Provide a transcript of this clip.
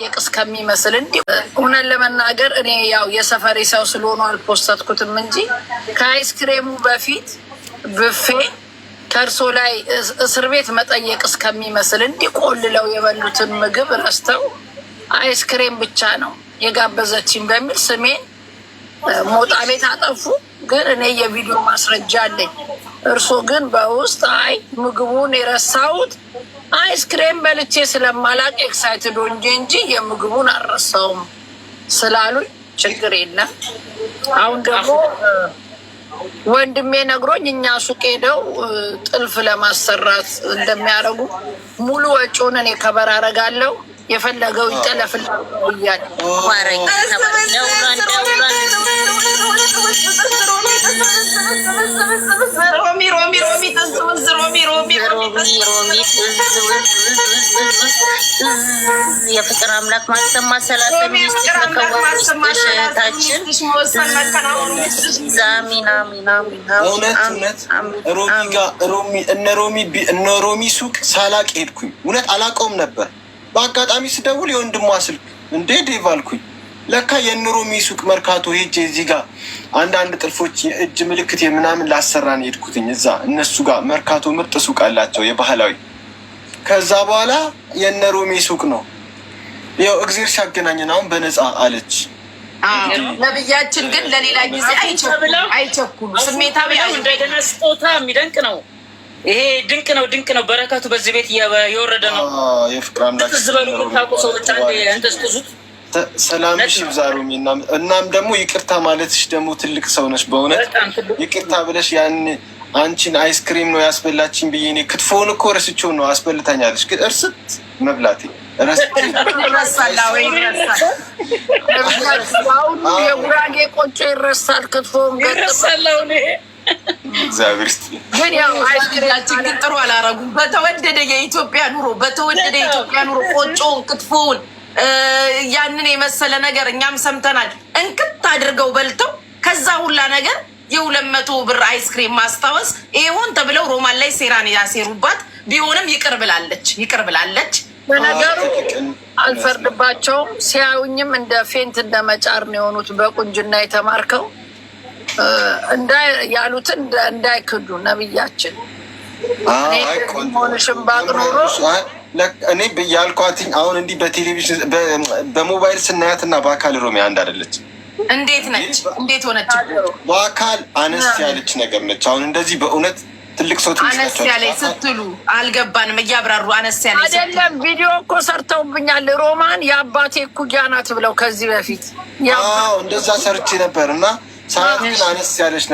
እስከሚመስል እንዲህ እውነት ለመናገር እኔ ያው የሰፈሬ ሰው ስለሆኑ አልፖስተትኩትም እንጂ ከአይስክሬሙ በፊት ብፌ ከእርሶ ላይ እስር ቤት መጠየቅ እስከሚመስል እንዲህ ቆልለው የበሉትን ምግብ ረስተው አይስክሬም ብቻ ነው የጋበዘችኝ በሚል ስሜን ሞጣ ቤት አጠፉ። ግን እኔ የቪዲዮ ማስረጃ አለኝ። እርሶ ግን በውስጥ አይ ምግቡን የረሳሁት አይስክሬም በልቼ ስለማላቅ ኤክሳይትድ ሆኜ እንጂ የምግቡን አልረሳውም ስላሉኝ ችግር የለም። አሁን ደግሞ ወንድሜ ነግሮኝ እኛ ሱቅ ሄደው ጥልፍ ለማሰራት እንደሚያደርጉ ሙሉ ወጪውን እኔ ከበር አደርጋለሁ፣ የፈለገው ይጠለፍል እያለ የፍቅር አምላክ ማሰማ ሰላሳ ሚኒስትር መከዋታችን እነ ሮሚ ሱቅ ሳላቅ ሄድኩኝ። እውነት አላውቀውም ነበር። በአጋጣሚ ስደውል የወንድሟ ስልክ እንዴ ዴቭ አልኩኝ። ለካ የሮሚ ሱቅ መርካቶ ሄጄ እዚህ ጋር አንዳንድ ጥልፎች የእጅ ምልክት የምናምን ላሰራን ሄድኩትኝ። እዛ እነሱ ጋር መርካቶ ምርጥ ሱቅ አላቸው የባህላዊ። ከዛ በኋላ የሮሚ ሱቅ ነው ያው እግዜር ሲያገናኘን አሁን በነፃ አለች። ነብያችን ግን ለሌላ ጊዜ አይቸኩሉ። ስሜታዊ እንደገና ስጦታ የሚደንቅ ነው። ይሄ ድንቅ ነው፣ ድንቅ ነው። በረከቱ በዚህ ቤት የወረደ ነው። የፍቅር አምላክ ዝበሉ ታውቁ ሰዎች አንተስጡዙት ሰላምሽ ይብዛ ሮሚ። እናም ደግሞ ይቅርታ ማለትሽ ደግሞ ትልቅ ሰው ነሽ በእውነት ይቅርታ ብለሽ ያን አንቺን አይስክሪም ነው ያስበላችኝ ብዬ እኔ ክትፎውን እኮ ረስቼው ነው አስበልታኛለች። ግን እርስት መብላቴ የጉራጌ ቆጮ ይረሳል፣ ክትፎውን ይረሳለሁ። እግዚአብሔር ግን ያው አይስክሪማችን ግን ጥሩ አላረጉም። በተወደደ የኢትዮጵያ ኑሮ ቆጮውን ክትፎውን ያንን የመሰለ ነገር እኛም ሰምተናል። እንክት አድርገው በልተው ከዛ ሁላ ነገር የ200 ብር አይስክሪም ማስታወስ ይሆን ተብለው ሮማን ላይ ሴራን ያሴሩባት ቢሆንም ይቅር ብላለች። በነገሩ አልፈርድባቸውም። ሲያዩኝም እንደ ፌንት እንደ መጫር ነው የሆኑት። በቁንጅና የተማርከው ያሉትን እንዳይክዱ ነብያችን ሆንሽም ባቅ ኖሮ እኔ ያልኳትኝ አሁን እንዲህ በቴሌቪዥን በሞባይል ስናያትና በአካል ሮሚ አንድ አይደለች። እንዴት ነች? እንዴት ሆነች? በአካል አነስ ያለች ነገር ነች። አሁን እንደዚህ በእውነት ትልቅ ሰው አነስ ያለች ስትሉ አልገባንም። እያብራሩ አነስ ያለች አይደለም። ቪዲዮ እኮ ሰርተውብኛል። ሮማን የአባቴ እኩያ ናት ብለው ከዚህ በፊት እንደዛ ሰርቼ ነበር እና ሳያት ግን አነስ ያለች